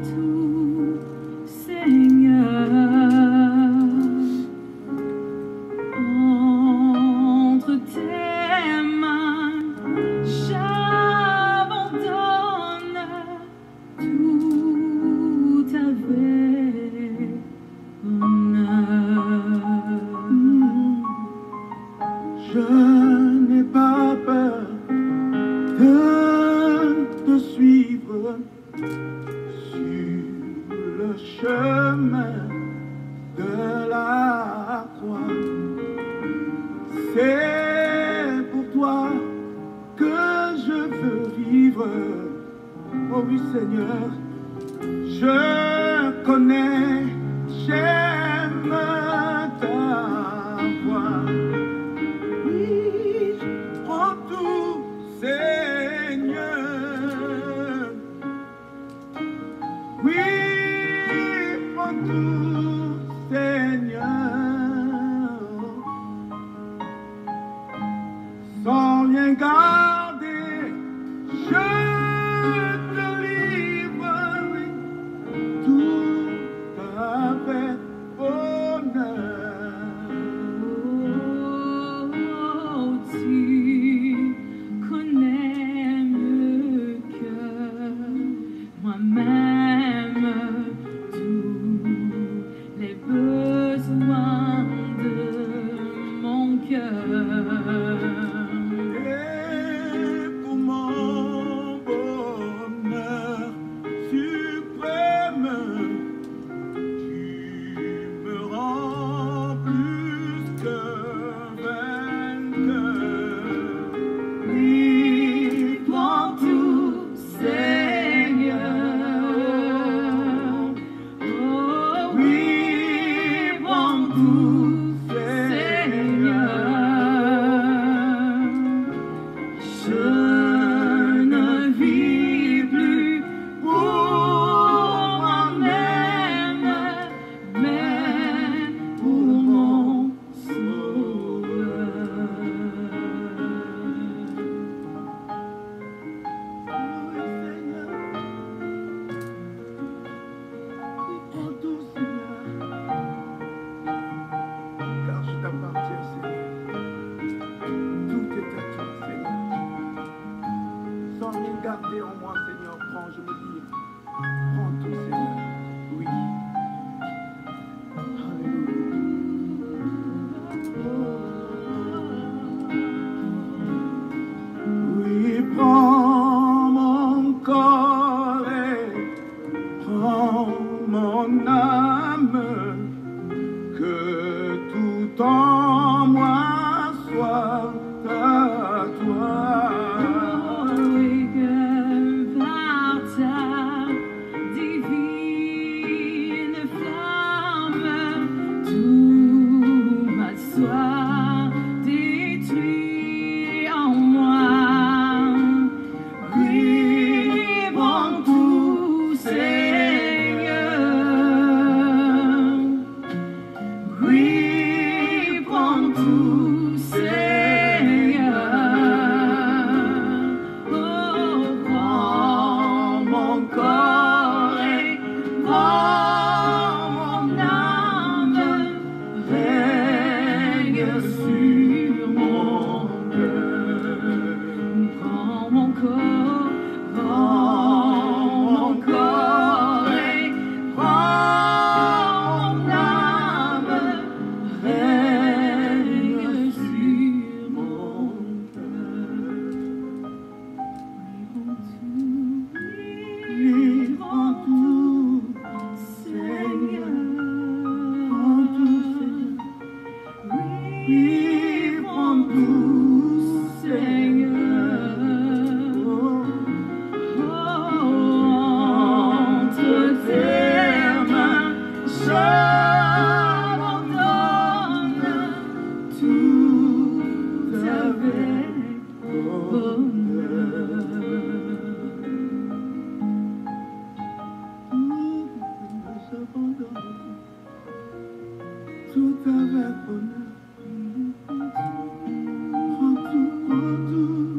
tout, Seigneur, entre tes mains, j'abandonne tout avec honneur. Je n'ai pas peur de te suivre sur le chemin de la croix. C'est pour toi que je veux vivre. Oh oui Seigneur, je connais, j'aime ta voix. Oui, prends tout Seigneur. Oui, prends tout Seigneur. Sans rien garder, je te livre, oui, tout avec honneur. Oh, tu connais mieux que moi-même tous les besoins de mon cœur. Et pour mon bonheur suprême, tu me rends plus que vainqueur. Oui, prends tout, Seigneur. Oh, oui, prends tout, Seigneur. Je ne vis plus pour moi-même, mais pour mon Sauveur. Oui, Seigneur, prends tout, Seigneur, car je t'appartiens, Seigneur. Tout est à toi, Seigneur. Sans rien garder en moi, Seigneur, prends, je me dis, prends tout, Seigneur. Oui. Alléluia. Oui, prends mon corps et prends mon âme, que tout en moi soit à toi. Oui, que par ta divine flamme, tout ma soit détruit en moi. Oui, prends tout, Seigneur. Oui, prends tout, Seigneur. Oh, prends mon corps et prends mon âme, règne sur mon cœur. Prends mon corps et prends mon âme, règne sur mon cœur. Oui, prends tout, Seigneur. prends tout, Seigneur. Oui, prends tout, Seigneur. Entre tes mains, j'abandonne tout avec bonheur. Tout avec bonheur. Prends tout, prends tout.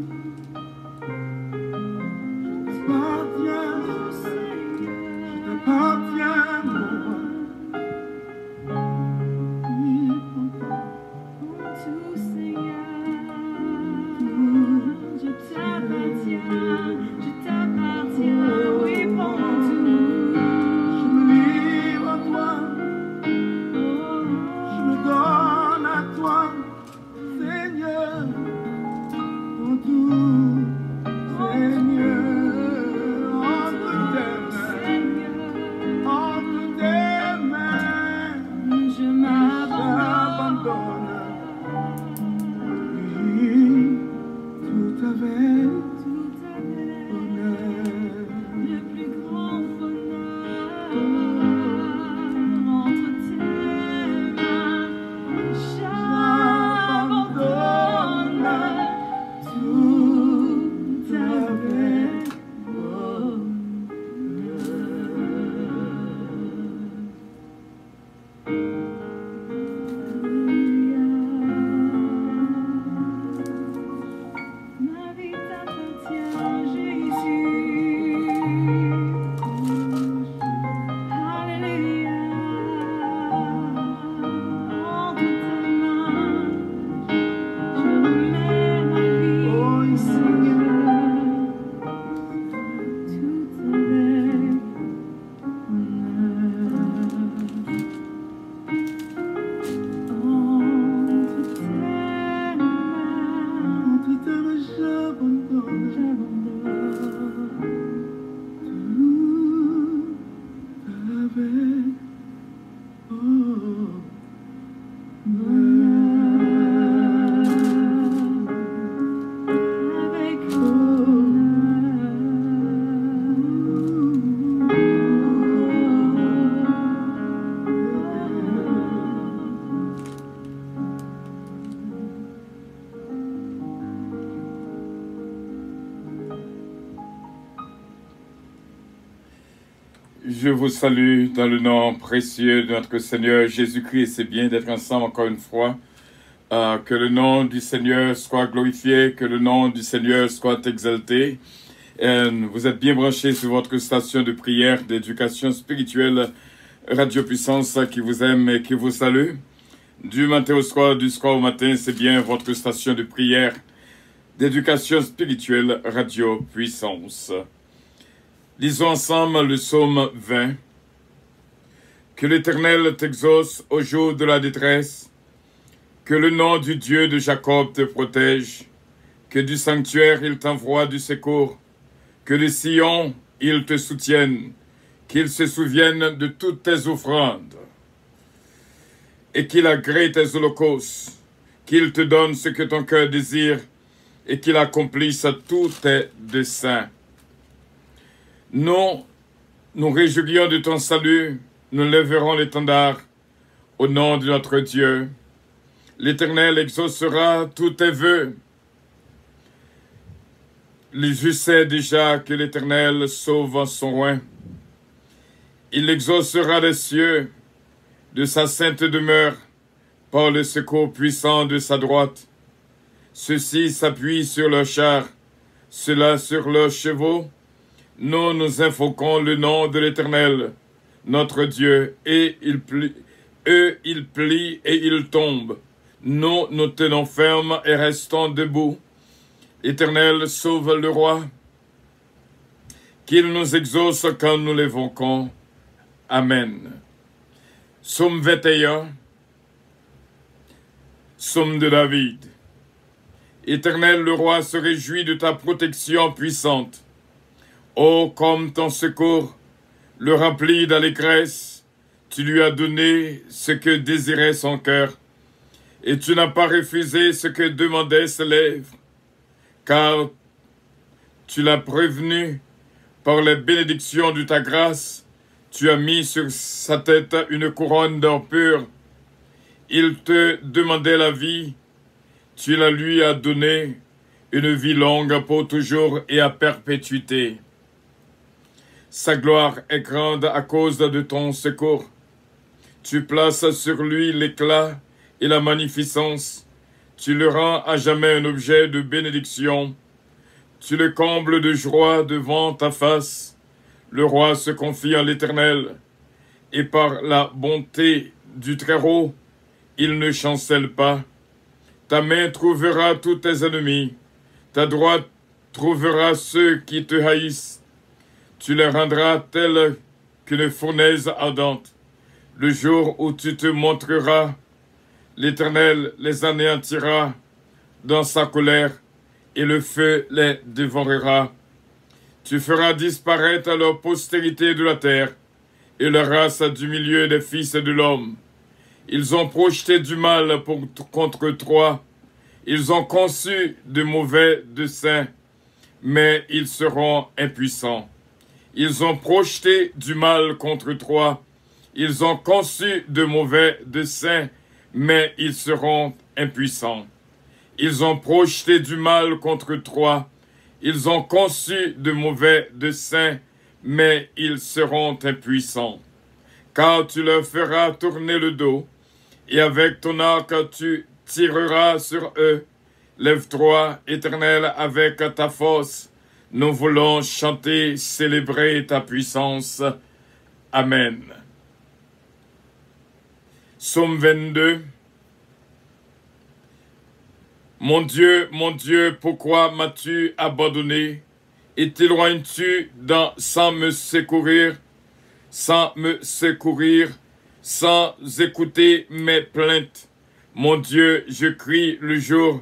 Je vous salue dans le nom précieux de notre Seigneur Jésus-Christ. C'est bien d'être ensemble encore une fois. Que le nom du Seigneur soit glorifié, que le nom du Seigneur soit exalté. Vous êtes bien branchés sur votre station de prière, d'éducation spirituelle, Radio Puissance, qui vous aime et qui vous salue. Du matin au soir, du soir au matin, c'est bien votre station de prière, d'éducation spirituelle, Radio Puissance. Lisons ensemble le psaume 20. Que l'Éternel t'exauce au jour de la détresse, que le nom du Dieu de Jacob te protège, que du sanctuaire il t'envoie du secours, que de Sion il te soutienne, qu'il se souvienne de toutes tes offrandes, et qu'il agrée tes holocaustes, qu'il te donne ce que ton cœur désire, et qu'il accomplisse tous tes desseins. Nous nous réjouirons de ton salut, nous lèverons l'étendard au nom de notre Dieu. L'Éternel exaucera tous tes vœux. Je sais déjà que l'Éternel sauve son roi. Il exaucera les cieux de sa sainte demeure par le secours puissant de sa droite. Ceux-ci s'appuient sur leurs chars, ceux-là sur leurs chevaux. Nous nous invoquons le nom de l'Éternel, notre Dieu, et eux ils plient et ils tombent. Nous nous tenons fermes et restons debout. L'Éternel sauve le roi, qu'il nous exauce quand nous l'évoquons. Amen. Psaume 21, Psaume de David. Éternel, le roi se réjouit de ta protection puissante. Oh, comme ton secours le remplit d'allégresse, tu lui as donné ce que désirait son cœur, et tu n'as pas refusé ce que demandaient ses lèvres, car tu l'as prévenu par les bénédictions de ta grâce, tu as mis sur sa tête une couronne d'or pur. Il te demandait la vie, tu la lui as donnée, une vie longue pour toujours et à perpétuité. Sa gloire est grande à cause de ton secours. Tu places sur lui l'éclat et la magnificence. Tu le rends à jamais un objet de bénédiction. Tu le combles de joie devant ta face. Le roi se confie en l'Éternel, et par la bonté du Très-Haut, il ne chancelle pas. Ta main trouvera tous tes ennemis. Ta droite trouvera ceux qui te haïssent. Tu les rendras tels qu'une fournaise ardente. Le jour où tu te montreras, l'Éternel les anéantira dans sa colère, et le feu les dévorera. Tu feras disparaître leur postérité de la terre, et leur race du milieu des fils de l'homme. Ils ont projeté du mal contre toi. Ils ont conçu de mauvais desseins, mais ils seront impuissants. Ils ont projeté du mal contre toi. Ils ont conçu de mauvais desseins, mais ils seront impuissants. Ils ont projeté du mal contre toi. Ils ont conçu de mauvais desseins, mais ils seront impuissants. Car tu leur feras tourner le dos, et avec ton arc tu tireras sur eux. Lève-toi, Éternel, avec ta force. Nous voulons chanter, célébrer ta puissance. Amen. Psaume 22. Mon Dieu, pourquoi m'as-tu abandonné? Et t'éloignes-tu sans me secourir, sans écouter mes plaintes? Mon Dieu, je crie le jour,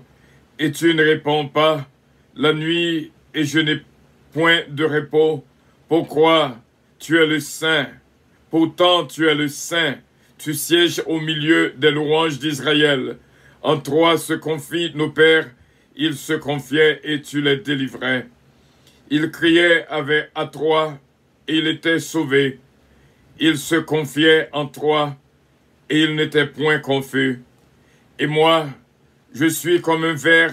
et tu ne réponds pas. La nuit, et je n'ai point de repos. Pourquoi? Tu es le Saint. Pourtant, tu es le Saint. Tu sièges au milieu des louanges d'Israël. En toi se confient nos pères. Ils se confiaient et tu les délivrais. Ils criaient à toi et ils étaient sauvés. Ils se confiaient en toi et ils n'étaient point confus. Et moi, je suis comme un ver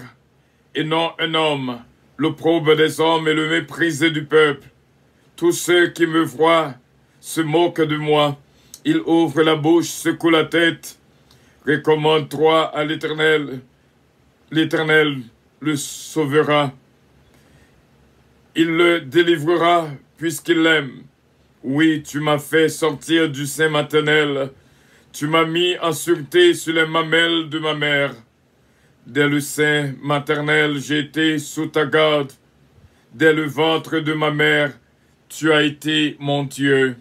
et non un homme, l'opprobre des hommes et le méprisé du peuple. Tous ceux qui me voient se moque de moi. Il ouvre la bouche, secoue la tête. Recommande-toi à l'Éternel. L'Éternel le sauvera. Il le délivrera puisqu'il l'aime. Oui, tu m'as fait sortir du sein maternel. Tu m'as mis en sûreté sur les mamelles de ma mère. Dès le sein maternel, j'ai été sous ta garde. Dès le ventre de ma mère, tu as été mon Dieu.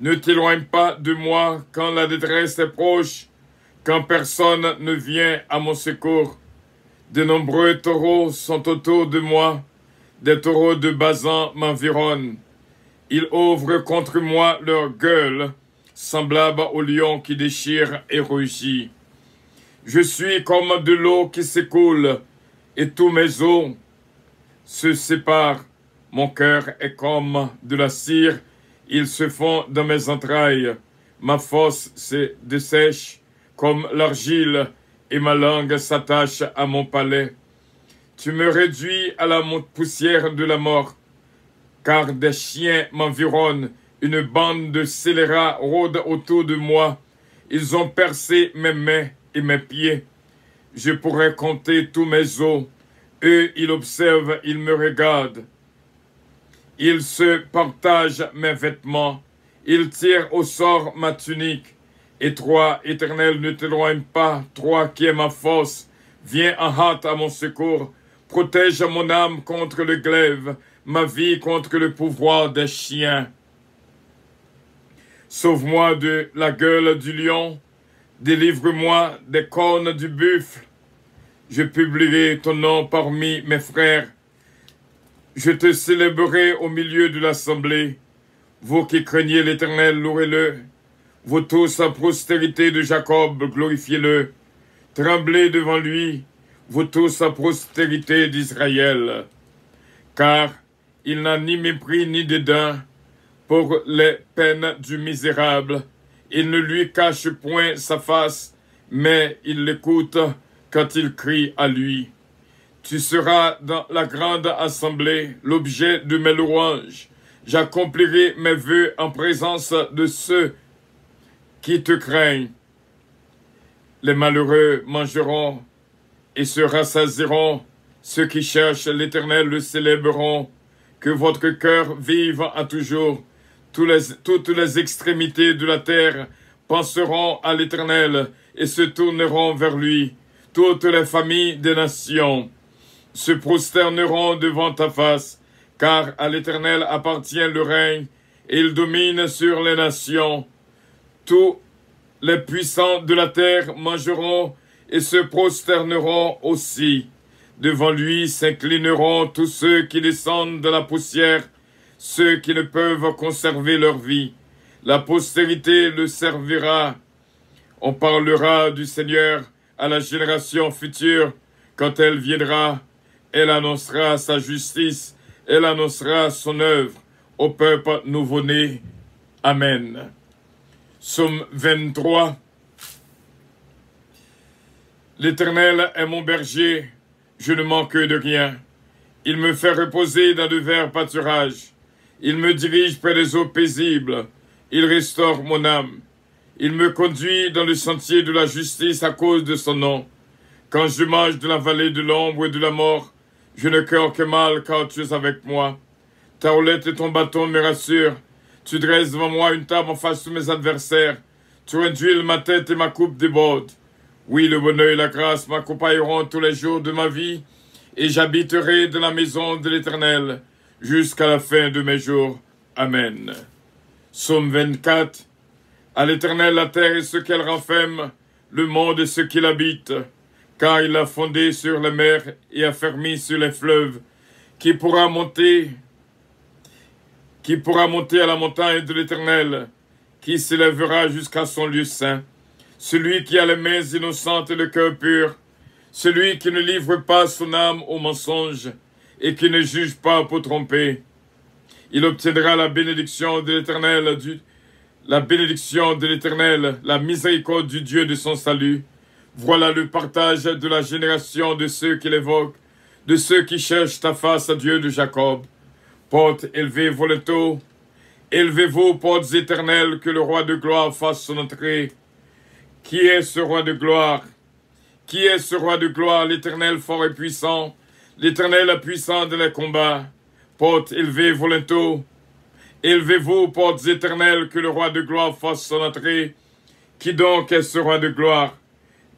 Ne t'éloigne pas de moi quand la détresse est proche, quand personne ne vient à mon secours. De nombreux taureaux sont autour de moi, des taureaux de Basan m'environnent. Ils ouvrent contre moi leur gueule, semblable au lion qui déchire et rugit. Je suis comme de l'eau qui s'écoule, et tous mes os se séparent. Mon cœur est comme de la cire, ils se fond dans mes entrailles. Ma force se dessèche comme l'argile, et ma langue s'attache à mon palais. Tu me réduis à la poussière de la mort, car des chiens m'environnent, une bande de scélérats rôde autour de moi. Ils ont percé mes mains et mes pieds. Je pourrais compter tous mes os. Eux, ils observent, ils me regardent. Ils se partagent mes vêtements. Ils tirent au sort ma tunique. Et toi, Éternel, ne t'éloigne pas, toi qui es ma force. Viens en hâte à mon secours. Protège mon âme contre le glaive, ma vie contre le pouvoir des chiens. Sauve-moi de la gueule du lion. Délivre-moi des cornes du buffle. Je publierai ton nom parmi mes frères. Je te célébrerai au milieu de l'assemblée. Vous qui craignez l'Éternel, louez-le. Vous tous, à postérité de Jacob, glorifiez-le. Tremblez devant lui, vous tous, à postérité d'Israël. Car il n'a ni mépris ni dédain pour les peines du misérable. Il ne lui cache point sa face, mais il l'écoute quand il crie à lui. Tu seras dans la grande assemblée, l'objet de mes louanges. J'accomplirai mes vœux en présence de ceux qui te craignent. Les malheureux mangeront et se rassasieront. Ceux qui cherchent l'Éternel le célébreront. Que votre cœur vive à toujours. Toutes les extrémités de la terre penseront à l'Éternel et se tourneront vers lui. Toutes les familles des nations se prosterneront devant ta face, car à l'Éternel appartient le règne, et il domine sur les nations. Tous les puissants de la terre mangeront et se prosterneront aussi. Devant lui s'inclineront tous ceux qui descendent de la poussière, ceux qui ne peuvent conserver leur vie. La postérité le servira. On parlera du Seigneur à la génération future. Quand elle viendra, elle annoncera sa justice, elle annoncera son œuvre au peuple nouveau-né. Amen. Psaume 23. L'Éternel est mon berger, je ne manque de rien. Il me fait reposer dans de verts pâturages. Il me dirige près des eaux paisibles. Il restaure mon âme. Il me conduit dans le sentier de la justice à cause de son nom. Quand je marche de la vallée de l'ombre et de la mort, je ne crains que mal car tu es avec moi. Ta houlette et ton bâton me rassurent. Tu dresses devant moi une table en face de mes adversaires. Tu réduis ma tête et ma coupe déborde. Oui, le bonheur et la grâce m'accompagneront tous les jours de ma vie, et j'habiterai dans la maison de l'Éternel jusqu'à la fin de mes jours. Amen. Psaume 24. À l'Éternel la terre et ce qu'elle renferme, le monde et ce qu'il habite, car il a fondé sur les mers et affermi sur les fleuves. Qui pourra monter à la montagne de l'Éternel, qui s'élèvera jusqu'à son lieu saint? Celui qui a les mains innocentes et le cœur pur, celui qui ne livre pas son âme au mensonge et qui ne juge pas pour tromper. Il obtiendra la bénédiction de l'Éternel, la miséricorde du Dieu de son salut. Voilà le partage de la génération de ceux qui l'évoquent, de ceux qui cherchent ta face, Dieu de Jacob. Porte élevée vos le taux, Élevez-vous, portes éternelles, que le roi de gloire fasse son entrée. Qui est ce roi de gloire? Qui est ce roi de gloire? L'Éternel fort et puissant, l'Éternel puissant dans les combats. Portes élevées, volontaires. Élevez-vous, portes éternelles, que le roi de gloire fasse son entrée. Qui donc est ce roi de gloire?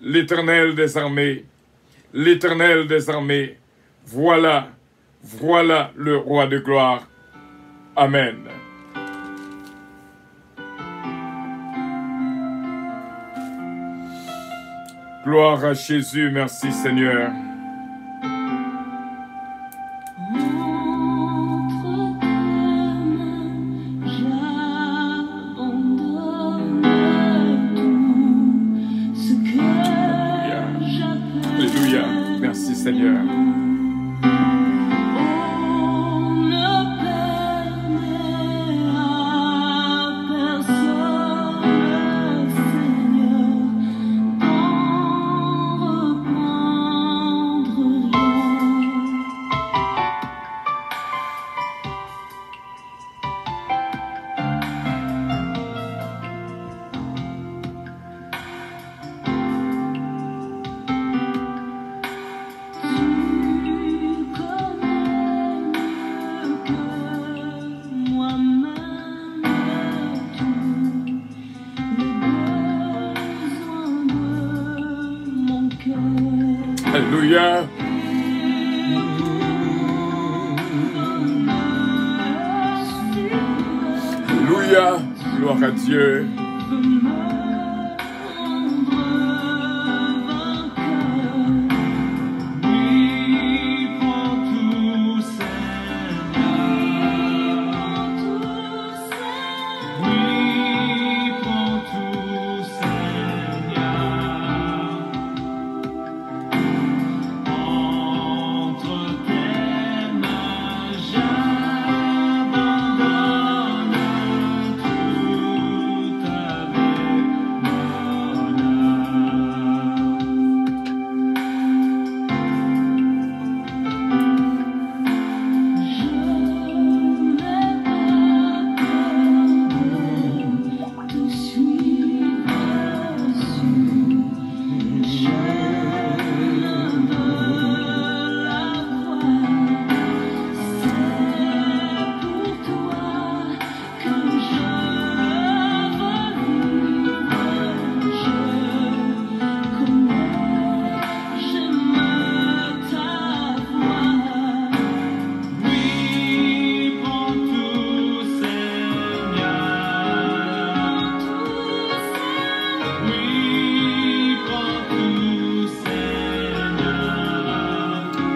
L'Éternel des armées. L'Éternel des armées. Voilà, voilà le roi de gloire. Amen. Gloire à Jésus, merci Seigneur. Alléluia, merci Seigneur. Alléluia. Alléluia. Gloire à Dieu.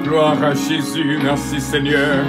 Gloire à Jésus, merci Seigneur.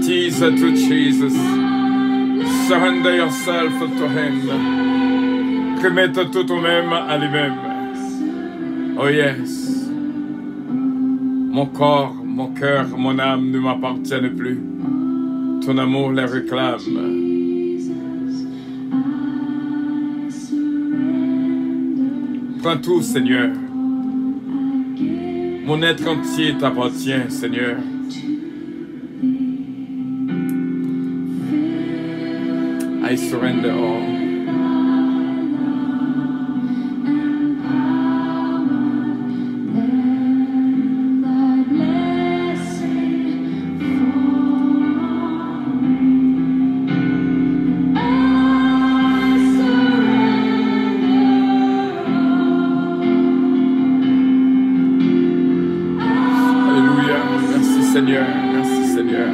tease to Jesus. Surrender yourself to Him. Remettre tout toi-même à lui-même. Oh yes. Mon corps, mon cœur, mon âme ne m'appartiennent plus. Ton amour les réclame. Prends tout, Seigneur. Mon être entier t'appartient, Seigneur. I surrender all. Alléluia. Merci Seigneur. Merci Seigneur.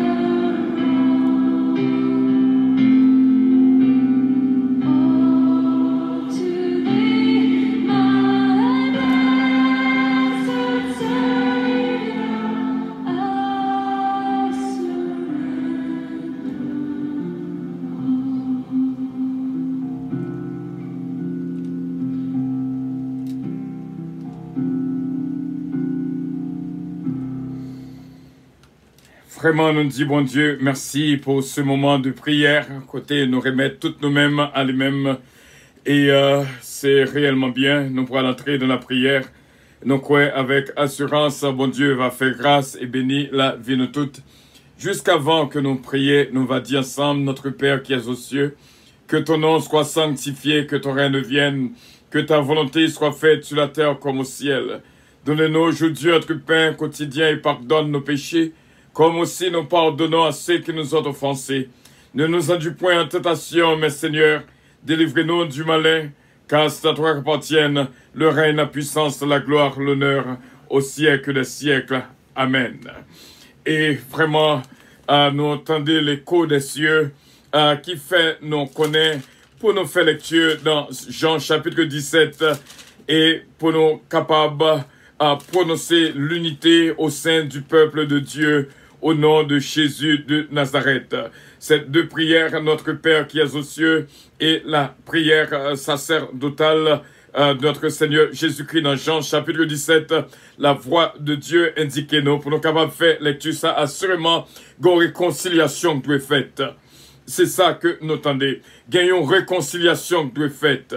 Vraiment, nous disons, bon Dieu, merci pour ce moment de prière. Côté, nous remettre toutes nous-mêmes à lui-même. Et c'est réellement bien. Nous pourrons entrer dans la prière. Nous croyons avec assurance, bon Dieu va faire grâce et bénir la vie de toutes. Jusqu'avant que nous prions, nous va dire ensemble, notre Père qui es aux cieux, que ton nom soit sanctifié, que ton règne vienne, que ta volonté soit faite sur la terre comme au ciel. Donne-nous aujourd'hui notre pain quotidien et pardonne nos péchés, comme aussi nous pardonnons à ceux qui nous ont offensés. Ne nous induis point en tentation, mais Seigneur, délivrez-nous du malin, car c'est à toi qu'appartiennent le règne, la puissance, la gloire, l'honneur, au siècle des siècles. Amen. Et vraiment, nous entendons l'écho des cieux qui fait nous connaître pour nous faire lecture dans Jean chapitre 17 et pour nous capables à prononcer l'unité au sein du peuple de Dieu au nom de Jésus de Nazareth. Ces deux prières, notre Père qui es aux cieux, et la prière sacerdotale de notre Seigneur Jésus-Christ dans Jean chapitre 17, la voix de Dieu indiquez-nous pour nous capables de faire lecture, ça assurément, une réconciliation qui doit être faite. C'est ça que nous entendons. Gagnons réconciliation qui doit être faite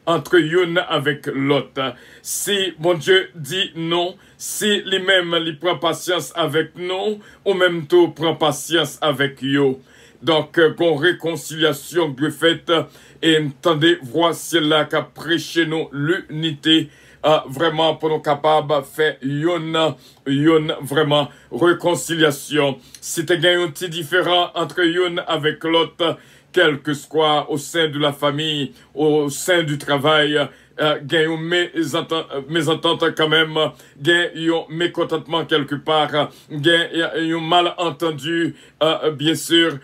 entre l'une avec l'autre. Si mon Dieu dit non, si lui-même il prend patience avec nous, ou même tout prend patience avec yo. Donc, qu'on réconciliation de fait, et entendez, voici là qu'a prêché nous l'unité, vraiment pour nous capables de faire une vraiment réconciliation. Si tu as un petit différent entre une avec l'autre, quel que soit au sein de la famille, au sein du travail, gagne mes ententes quand même, gagne un mécontentement quelque part, gagne un malentendu, bien sûr,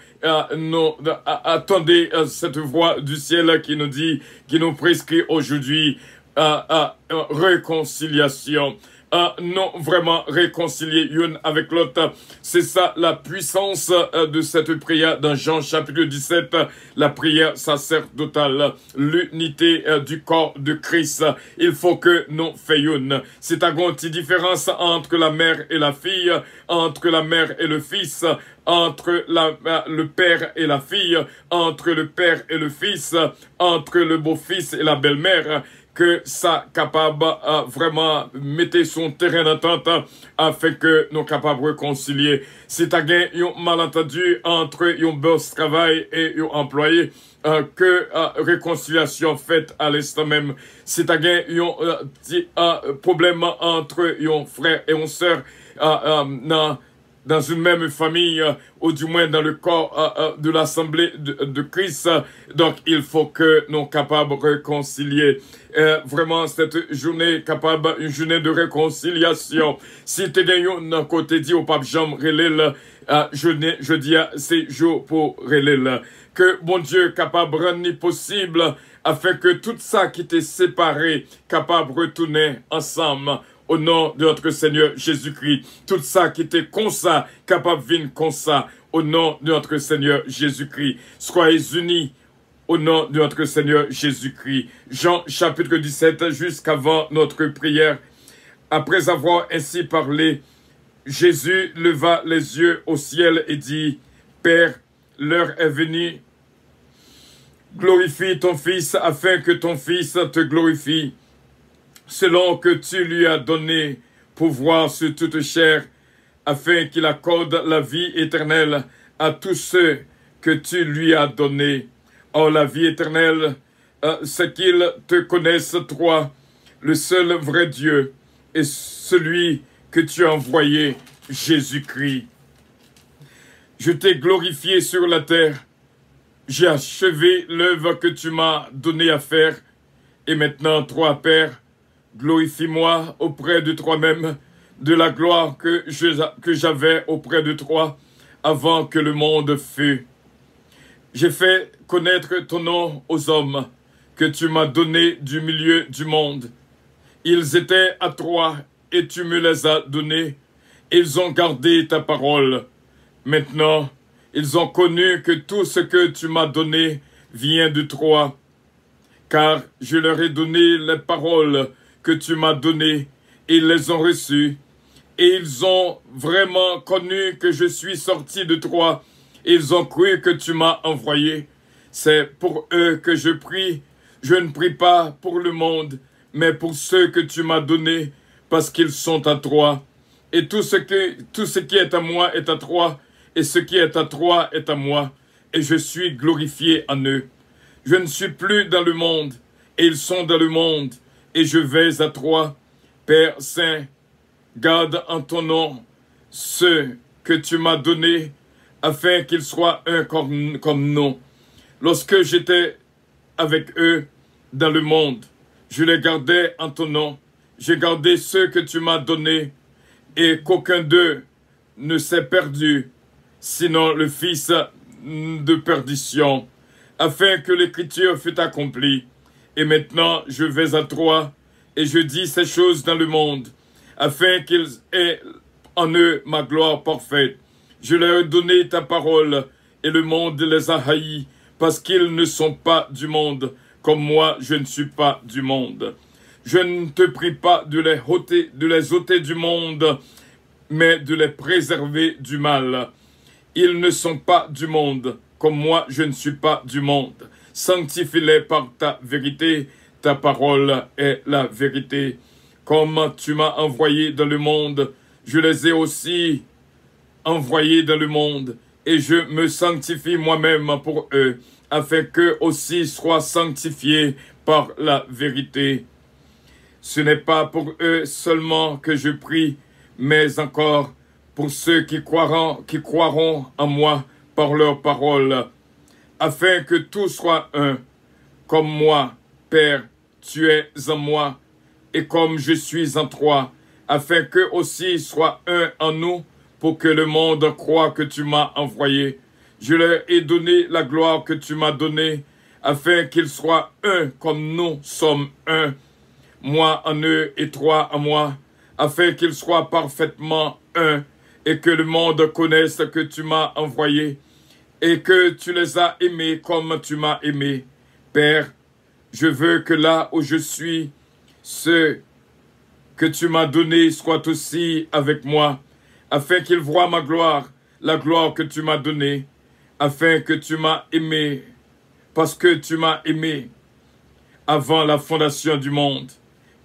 attendez cette voix du ciel qui nous dit, qui nous prescrit aujourd'hui, réconciliation. Non vraiment réconcilier l'une avec l'autre. C'est ça la puissance de cette prière dans Jean chapitre 17, la prière sacerdotale, l'unité du corps de Christ. Il faut que nous fassions. C'est une grande différence entre la mère et la fille, entre la mère et le fils, entre le père et la fille, entre le père et le fils, entre le beau-fils et la belle-mère, que ça capable vraiment mettre son terrain d'entente afin que nous capables de réconcilier. Si tu as un malentendu entre un boss travail et un employé, que réconciliation faite à l'instant même. Si tu as un problème entre un frère et une sœur, dans une même famille, ou du moins dans le corps de l'Assemblée de Christ. Donc, il faut que nous soyons capables de réconcilier. Vraiment, cette journée capable, une journée de réconciliation. Si tu gagnes d'un côté dit au pape Jean Relil, je dis c'est jour pour Relil. Que bon Dieu capable de rendre possible afin que tout ça qui t'est séparé capable de retourner ensemble au nom de notre Seigneur Jésus-Christ. Tout ça qui était comme ça, capable de venir comme ça, au nom de notre Seigneur Jésus-Christ. Soyez unis au nom de notre Seigneur Jésus-Christ. Jean chapitre 17, jusqu'avant notre prière. Après avoir ainsi parlé, Jésus leva les yeux au ciel et dit, « Père, l'heure est venue. Glorifie ton Fils afin que ton Fils te glorifie, selon que tu lui as donné pouvoir sur toute chair, afin qu'il accorde la vie éternelle à tous ceux que tu lui as donnés. Or, la vie éternelle, c'est qu'ils te connaissent, toi, le seul vrai Dieu, et celui que tu as envoyé, Jésus-Christ. Je t'ai glorifié sur la terre. J'ai achevé l'œuvre que tu m'as donné à faire. Et maintenant, toi, Père, glorifie-moi auprès de toi-même de la gloire que j'avais auprès de toi avant que le monde fût. J'ai fait connaître ton nom aux hommes que tu m'as donnés du milieu du monde. Ils étaient à toi et tu me les as donnés. Ils ont gardé ta parole. Maintenant, ils ont connu que tout ce que tu m'as donné vient de toi, car je leur ai donné les paroles que tu m'as données, et ils les ont reçues, et ils ont vraiment connu que je suis sorti de toi, et ils ont cru que tu m'as envoyé. C'est pour eux que je prie. Je ne prie pas pour le monde, mais pour ceux que tu m'as donnés, parce qu'ils sont à toi. Et tout ce qui est à moi est à toi, et ce qui est à toi est à moi, et je suis glorifié en eux. Je ne suis plus dans le monde, et ils sont dans le monde, et je vais à toi. Père Saint, garde en ton nom ceux que tu m'as donnés, afin qu'ils soient un comme nous. Lorsque j'étais avec eux dans le monde, je les gardais en ton nom. J'ai gardé ceux que tu m'as donnés, et qu'aucun d'eux ne s'est perdu, sinon le fils de perdition, afin que l'écriture fût accomplie. Et maintenant je vais à toi, et je dis ces choses dans le monde, afin qu'ils aient en eux ma gloire parfaite. Je leur ai donné ta parole, et le monde les a haïs, parce qu'ils ne sont pas du monde, comme moi je ne suis pas du monde. Je ne te prie pas de les ôter du monde, mais de les préserver du mal. Ils ne sont pas du monde, comme moi je ne suis pas du monde. Sanctifie-les par ta vérité, ta parole est la vérité. Comme tu m'as envoyé dans le monde, je les ai aussi envoyés dans le monde, et je me sanctifie moi-même pour eux, afin qu'eux aussi soient sanctifiés par la vérité. Ce n'est pas pour eux seulement que je prie, mais encore pour ceux qui croiront en moi par leur parole, afin que tout soit un, comme moi, Père, tu es en moi, et comme je suis en toi, afin qu'eux aussi soient un en nous, pour que le monde croie que tu m'as envoyé. Je leur ai donné la gloire que tu m'as donnée, afin qu'ils soient un comme nous sommes un, moi en eux et toi en moi, afin qu'ils soient parfaitement un, et que le monde connaisse que tu m'as envoyé, et que tu les as aimés comme tu m'as aimé. Père, je veux que là où je suis, ceux que tu m'as donnés soient aussi avec moi, afin qu'ils voient ma gloire, la gloire que tu m'as donnée, afin que tu m'as aimé, parce que tu m'as aimé avant la fondation du monde.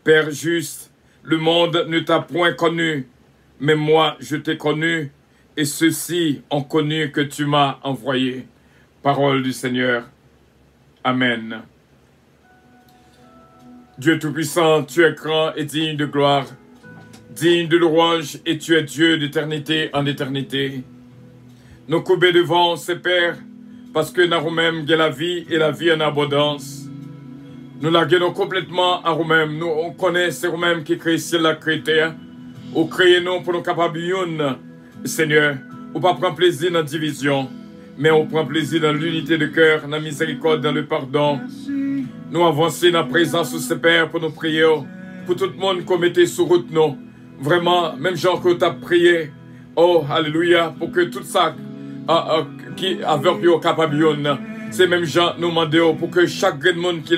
Père juste, le monde ne t'a point connu, mais moi je t'ai connu, et ceux-ci ont connu que tu m'as envoyé. Parole du Seigneur. Amen. Dieu Tout-Puissant, tu es grand et digne de gloire, digne de louange, et tu es Dieu d'éternité en éternité. Nous couper devant ces pères, parce que nous même la vie et la vie en abondance. Nous la gagnons complètement à nous-mêmes. Nous on connaît c'est nous-mêmes qui créent la créateur. Ou créer nous pour nous capables Seigneur, ou pas prendre plaisir dans la division, mais on prend plaisir dans l'unité de cœur, dans la miséricorde, dans le pardon. Nous avançons dans la présence de ces pères pour nous prier, pour tout le monde qu'on mettait sur route, non. Vraiment, même gens que tu as prié. Oh, alléluia, pour que tout ça qui avec eux capable. C'est même gens nous demandons pour que chaque monde qui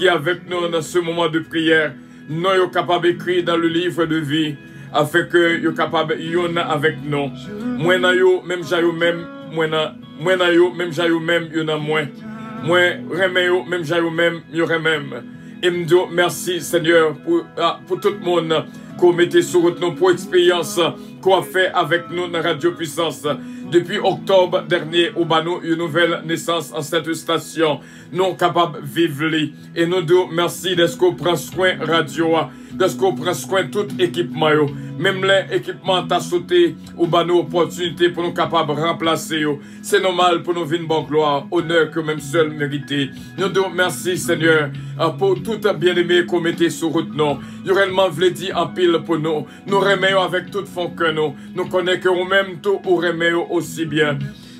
est avec nous dans ce moment de prière, nous sommes capables d'écrire dans le livre de vie, afin que nous sommes capables de avec nous. Moi, même j'aille même, moi, même j'aille même, il y en a moins. Moi, remets même j'aille même, il y aurait même. Et me dis merci Seigneur pour tout le monde qu'on mettait sur route nous pour l'expérience qu'on a fait avec nous dans Radio Puissance. Depuis octobre dernier, au Banou, une nouvelle naissance en cette station. Nous sommes capables de vivre. Et nous disons merci de ce qu'on prend soin radio, de ce qu'on prend soin de tout équipement. Même les équipements t'a sauté, au Banou, opportunité pour nous capables de remplacer. C'est normal pour nous venir bonne gloire, honneur que même seul mérité. Nous disons merci Seigneur pour tout bien-aimé qu'on mettait sur route. Nous réellement voulons dire en pile pour nous. Nous remettons avec tout fond que nous. Nous connaissons que nous-mêmes tout ou remettons aussi bien.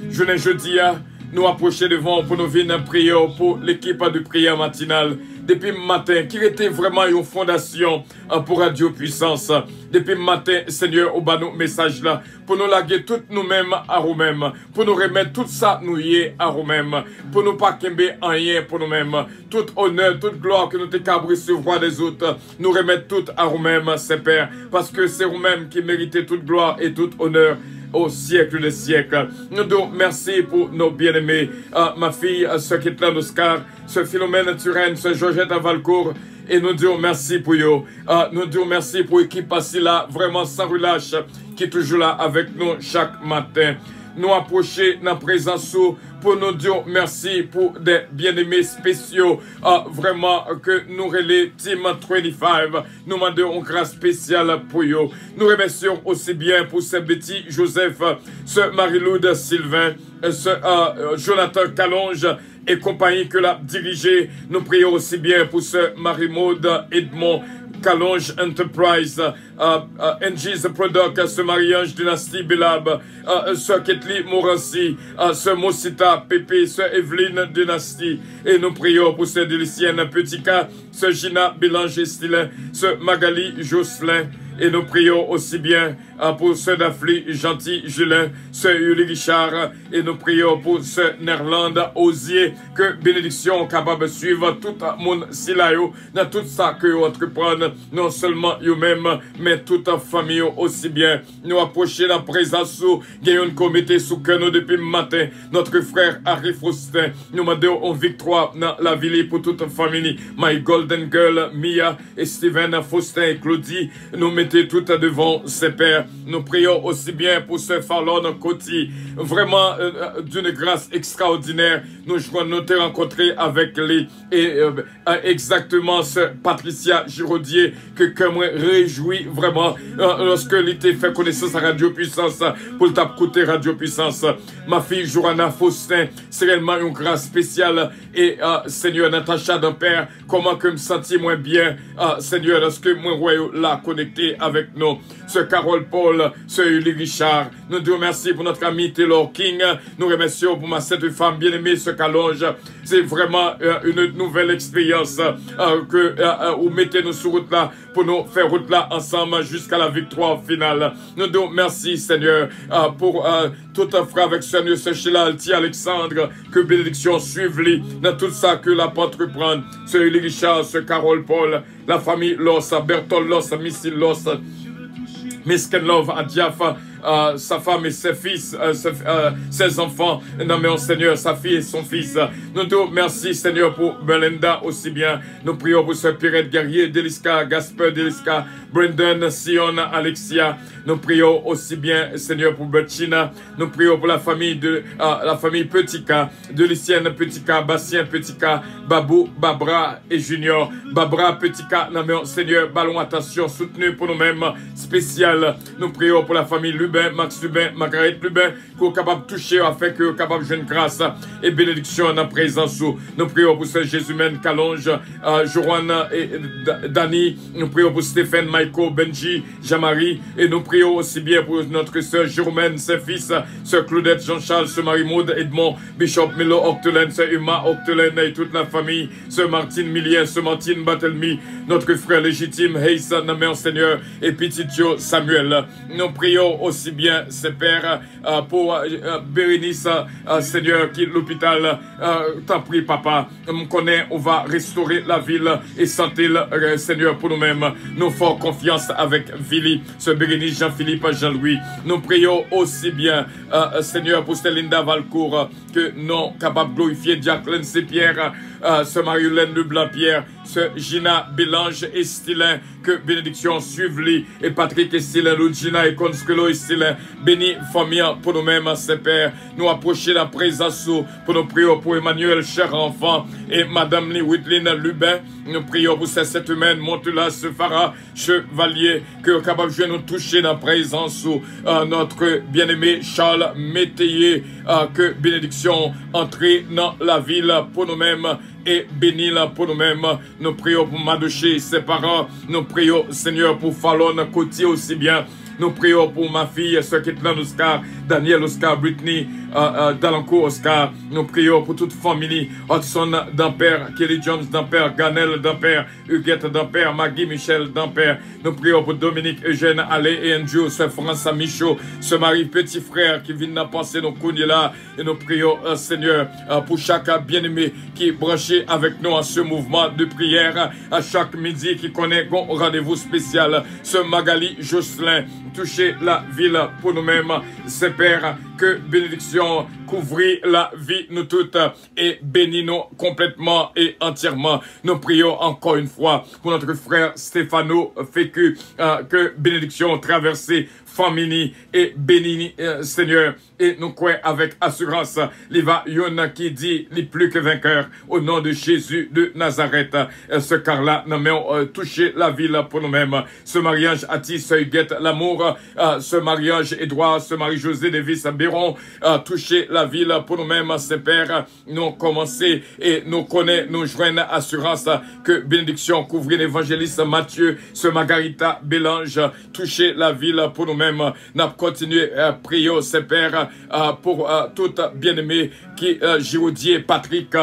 Je ne jeudi à nous approcher devant pour nous venir prier pour l'équipe de prière matinale. Depuis le matin, qui était vraiment une fondation pour Radio Puissance. Depuis le matin, Seigneur, au bas nos messages là, pour nous laguer toutes nous-mêmes à nous-mêmes, pour nous remettre tout ça nous y est à nous-mêmes, pour nous pas qu'aimer rien pour nous-mêmes, tout honneur, toute gloire que nous te capables recevoir des autres, nous remettre tout à nous-mêmes, Père, parce que c'est nous-mêmes qui méritez toute gloire et tout honneur au siècle des siècles. Nous disons merci pour nos bien-aimés, ma fille, ce qui est là, Oscar, ce Philomène Turenne, ce Georgette Valcourt, et nous disons merci pour eux. Nous disons merci pour l'équipe passée là, vraiment sans relâche, qui est toujours là avec nous chaque matin. Nous approcher dans la présence pour nous dire merci pour des bien-aimés spéciaux, vraiment que nous relais Team 25, nous demandons une grâce spéciale pour eux. Nous remercions aussi bien pour ce petit Joseph, ce Marie-Loude Sylvain, ce Jonathan Calonge et compagnie que l'a dirigé. Nous prions aussi bien pour ce Marie-Maude Edmond Calonge Enterprise, NG's Product, ce Marie-Ange Dynastie Belab, ce Ketli Morancy, ce Mosita Pépé, ce Evelyne Dynastie, et nous prions pour ce Délicienne Petit Cas, ce Gina Bélanger Stilin, ce Magali Jocelyn, et nous prions aussi bien pour ce Dafli Gentil Julien, ce Uli Richard, et nous prions pour ce Nerland Osier, que bénédiction capable de suivre tout le monde silayo, dans tout ça que vous entreprenez, non seulement eux-mêmes, mais toute la famille aussi bien. Nous approcher la présence sous, gagnons comité sous que nous depuis le matin, notre frère Harry Faustin, nous demandons une victoire dans la ville pour toute la famille, My Golden Girl, Mia et Steven Faustin et Claudie, nous mettons tout devant ses pères. Nous prions aussi bien pour ce Fallon Coty, vraiment d'une grâce extraordinaire. Nous nous te rencontrer avec lui et exactement ce Patricia Giraudier que moi réjouis vraiment lorsque l'été fait connaissance à Radio Puissance pour t'écouter Radio Puissance. Ma fille Joanna Faustin, c'est réellement une grâce spéciale et Seigneur Natacha d'un père, comment que me sentis moins bien Seigneur lorsque moi voyons là connecté avec nous. Ce Carole Paul, ce Uli Richard, nous te remercions pour notre ami Taylor King, nous remercions pour ma cette femme bien-aimée, ce Calonge. C'est vraiment une nouvelle expérience que vous mettez-nous sur route là pour nous faire route là ensemble jusqu'à la victoire finale. Nous disons merci Seigneur pour tout frère avec Seigneur, ce Sheila Alti Alexandre, que bénédiction suive lui dans tout ça que l'apôtre prend. Ce Uli Richard, ce Carole Paul, la famille Loss, Bertol Loss, Missy Loss, Miss Love Adiafa, sa femme et ses fils, ses enfants, non mais Seigneur, sa fille et son fils. Nous te merci Seigneur pour Belinda aussi bien. Nous prions pour ce Pirate Guerrier, Deliska, Gasper Deliska, Brendan, Sion, Alexia. Nous prions aussi bien Seigneur pour Betchina. Nous prions pour la famille de la famille Petika, de Lucienne Petika, Bastien Petika, Babou, Babra et Junior. Babra Petika, non mais Seigneur, ballon attention soutenu pour nous-mêmes spécial. Nous prions pour la famille Lubin, Max Lubin, Margaret Lubin, qu'on est capable de toucher afin que capable de jouer une grâce et bénédiction dans la présence. Nous prions pour Saint Jésus-Men, Calonge, Joanne et Dani. Nous prions pour Stéphane, Michael, Benji, Jean-Marie. Et nous prions aussi bien pour notre sœur Jérôme, ses fils, sœur Claudette, Jean-Charles, sœur Marie-Maude, Edmond, Bishop Milo, Octelaine, sœur Uma, Octelaine et toute la famille, sœur Martine Millien, sœur Martine Batelmi, notre frère légitime, Heissa, nommé Seigneur, et Petitio Samuel. Nous prions aussi bien, ses pères, pour Bérénice, Seigneur, qui est l'hôpital. T'en prie, papa. On connaît, on va restaurer la ville et santé, Seigneur, pour nous-mêmes. Nous faisons confiance avec Vili, ce Bérénice, Jean-Philippe, Jean-Louis. Nous prions aussi bien, Seigneur, pour Stélinda Valcourt, que nous capables de glorifier Jacqueline Pierre, ce Marie-Hélène Leblanc-Pierre, ce Gina Bélange et Stylin, que bénédiction suive lui, et Patrick et Stylin, Gina et Conscolo et Stylin, béni famille pour nous-mêmes, ses pères, nous approcher la présence pour nous prier pour Emmanuel, cher enfant, et Madame Lee Whitlin Lubin, nous prions pour ces 7 humaines, Montula, Sephara, Chevalier, que capable de nous toucher dans la présence notre bien-aimé Charles Métayer, que bénédiction entrer dans la ville pour nous-mêmes et béni là pour nous-mêmes. Nous prions pour Madoché, ses parents. Nous prions, Seigneur, pour Fallon Côtier aussi bien. Nous prions pour ma fille, ce qui est là, Oscar, Daniel Oscar, Britney, Dalancourt Oscar. Nous prions pour toute famille, Hudson d'Ampère, Kelly Jones d'Ampère, Ganel d'Ampère, Huguette d'Ampère, Maggie Michel d'Ampère. Nous prions pour Dominique, Eugène, Allé et Andrew, ce François Michaud, ce mari petit frère qui vient de penser nos couilles là. Et nous prions, Seigneur, pour chaque bien-aimé qui est branché avec nous en ce mouvement de prière, à chaque midi qui connaît un rendez-vous spécial. Ce Magali Jocelyn, toucher la ville pour nous-mêmes, ses pères, que bénédiction couvrit la vie nous toutes et bénis-nous complètement et entièrement. Nous prions encore une fois pour notre frère Stéphano Fécu, que bénédiction traversée famille et béni, Seigneur, et nous croyons avec assurance, il va yon qui dit, les plus que vainqueur, au nom de Jésus de Nazareth, ce car-là, nous avons touché la ville pour nous-mêmes, ce mariage Atis, Huguette, l'amour, ce mariage Édouard, ce Marie-Josée Davis, Béron, toucher la ville pour nous-mêmes, ses pères, nous commencé et nous connaissons, nous joignons assurance que bénédiction couvre l'évangéliste Matthieu, ce Margarita Bélange, toucher la ville pour nous-mêmes. Nous continuons à prier, ses pères, pour tout bien-aimé qui Giraudier Patrick,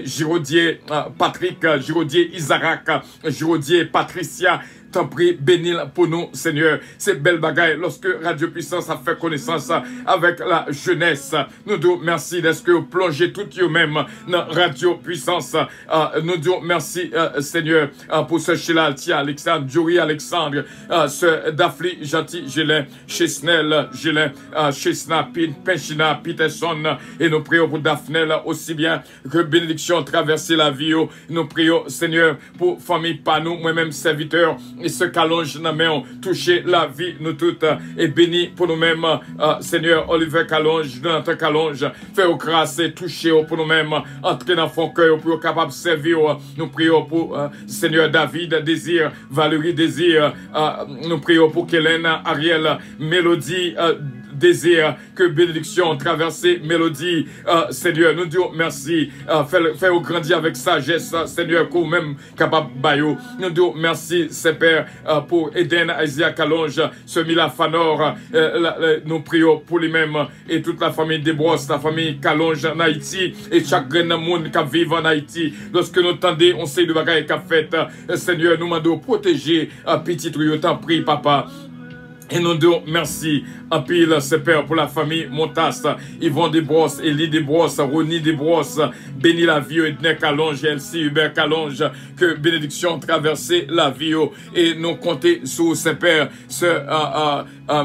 Giraudier Patrick, Giraudier Isaac, Giraudier Patricia. T'en prie, bénis pour nous, Seigneur. C'est belle bagaille lorsque Radio Puissance a fait connaissance avec la jeunesse. Nous disons merci d'être que vous plongez tout vous-même dans Radio Puissance. Nous disons merci, Seigneur, pour ce Sheila Altia, Alexandre, Jory Alexandre, ce Daphne Gentil Gélin, Chesnel Gélin, Chesna, Penchina, Peterson. Et nous prions pour Daphne aussi bien que bénédiction traverser la vie. Nous prions, Seigneur, pour famille Panou, moi-même serviteur. Et ce Calonge n'a main touché la vie nous toutes et béni pour nous-mêmes, Seigneur Olivier Calonge, Jonathan Calonge, fait au grâce et toucher pour nous-mêmes, entrer dans son cœur pour capable de servir. Nous prions pour Seigneur David Désir, Valérie Désir, nous prions pour Kélène, Ariel, Mélodie, Désir, que bénédiction traverser Mélodie, Seigneur, nous disons merci, fais grandir avec sagesse, Seigneur, qu'on même capable baillot. Nous disons merci, c'est Père, pour Eden, Isaiah Calonge, ce Mila Fanor, nous prions pour lui-même et toute la famille Desbrosses, la famille Calonge en Haïti et chaque grand monde qui vit en Haïti. Lorsque nous tendons, on sait de bagaille qu'a fait, Seigneur, nous demandons protéger petit tuyau, t'en prie, papa. Et nous disons merci en pile, c'est Père, pour la famille Montas, Yvon Desbrosses, Élie Desbrosses, Ronnie Desbrosses, bénis la vie, Edner Calonge, Elsie Hubert Calonge, que bénédiction traverser la vie, et nous comptons sur ces Père, ce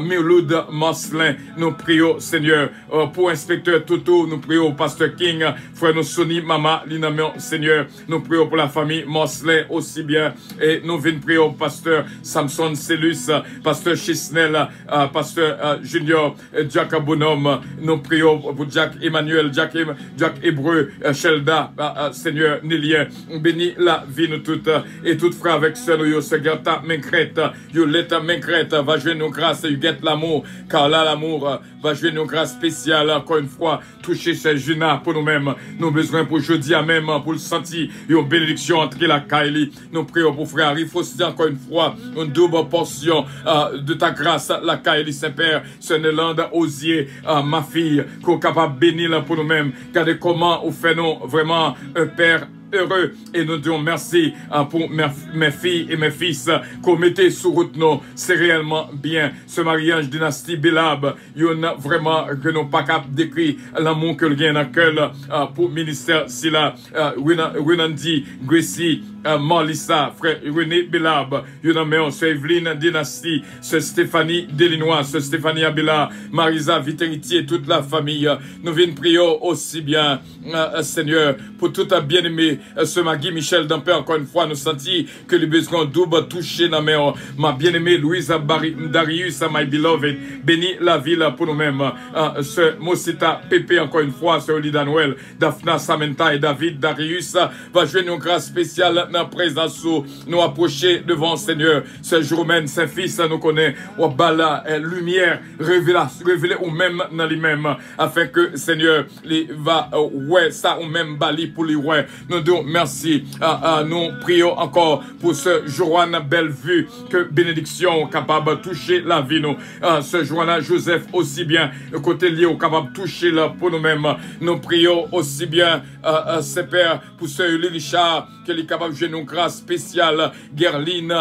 Mirloud Marcelin, nous prions, Seigneur, pour inspecteur Toto, nous prions Pasteur King, frère nous Sony, Mama, Linamion, Seigneur, nous prions pour la famille Marcelin aussi bien, et nous venons prier au Pasteur Samson Cellus, Pasteur Chisnel, Pasteur Junior, Jack Bonhomme, nous prions pour Jack Emmanuel, Jack Hébreu, Shelda, Seigneur Nélien, bénis la vie nous toutes, et toutes frères avec sœur, nous, Segerta Menkret, Yoleta Menkret, va jouer nos grâces, you get l'amour, car là, l'amour va jouer nos grâces spéciales, encore une fois, toucher ces jeunes pour nous-mêmes, nos besoins pour jeudi à même, pour le sentir, une bénédiction entre la Kaili, nous prions pour frère Harry Foster, encore une fois, une double portion de ta grâce, la Kaili Saint-Père, Nélande Osier, ma fille, qu'on est capable de bénir pour nous-mêmes, regardez comment on fait nous vraiment un Père heureux et nous disons merci pour mes filles et mes fils qu'on mettait sur route nous, c'est réellement bien ce mariage dynastie Belab, il y en a vraiment que nous pas capable d'écrire l'amour que le gain dans le cœur pour le ministère Sila, Winandi, Gracie, Marlissa, frère René Belab, il y en a mais ce Evelyne Dynastie, ce Stéphanie Delinois, ce Stéphanie Abela, Marisa Viteritier, toute la famille, nous venons prier aussi bien Seigneur pour tout un bien-aimé ce Magui Michel Dampé, encore une fois, nous sentis que les besoins double touchés dans ma bien-aimée Louisa Darius, my beloved, bénis la ville pour nous-mêmes. Ce Mosita Pépé, encore une fois, ce Olida Noël, Daphna Samenta et David Darius, va jouer une grâce spéciale dans la présence, nous approcher devant Seigneur. Ce jour même, Saint-Fils nous connaît, ou bala, lumière, révélée ou même dans lui-même, afin que Seigneur, les va, ouais, ça ou même bali pour les ouais. Nous disons merci. Nous prions encore pour ce Joanne Bellevue, que bénédiction capable de toucher la vie. Nous. Ce Joanne Joseph aussi bien, le côté lié au capable de toucher là pour nous-mêmes. Nous prions aussi bien, ses pères, pour ce Richard, qu'il est capable de jouer une grâce spéciale. Gerline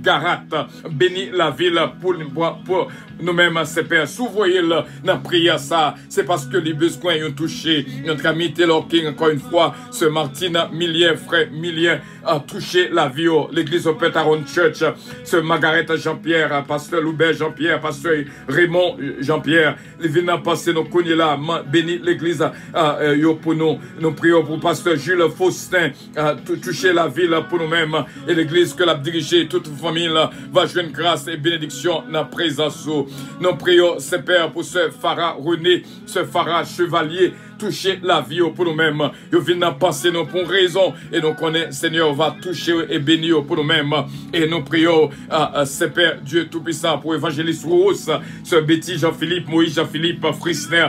Garat, bénis la ville pour nous-mêmes, ses pères. S'ouvrir dans la prière, ça, c'est parce que les besoins ont touché notre ami Taylor King, encore une fois, ce Martin Millier, frère Millier, a touché la vie, l'église au Petaron Church, ce Margaret Jean-Pierre, pasteur Loubert Jean-Pierre, pasteur Raymond Jean-Pierre, les venants passés, nous connaissons là, bénis l'église, pour nous prions pour pasteur Jules Faustin, toucher la ville pour nous-mêmes, et l'église que l'a dirigée, toute famille va jouer une grâce et bénédiction dans la présence. Nous prions, ces pères, pour ce Farah René, ce Farah Chevalier, toucher la vie pour nous-mêmes. Nous venons penser nous pour raison et nous connaissons, Seigneur, va toucher et bénir pour nous-mêmes. Et nous prions à ce Père Dieu Tout-Puissant pour évangéliste Rose, ce Betty Jean-Philippe, Moïse Jean-Philippe, Frisner,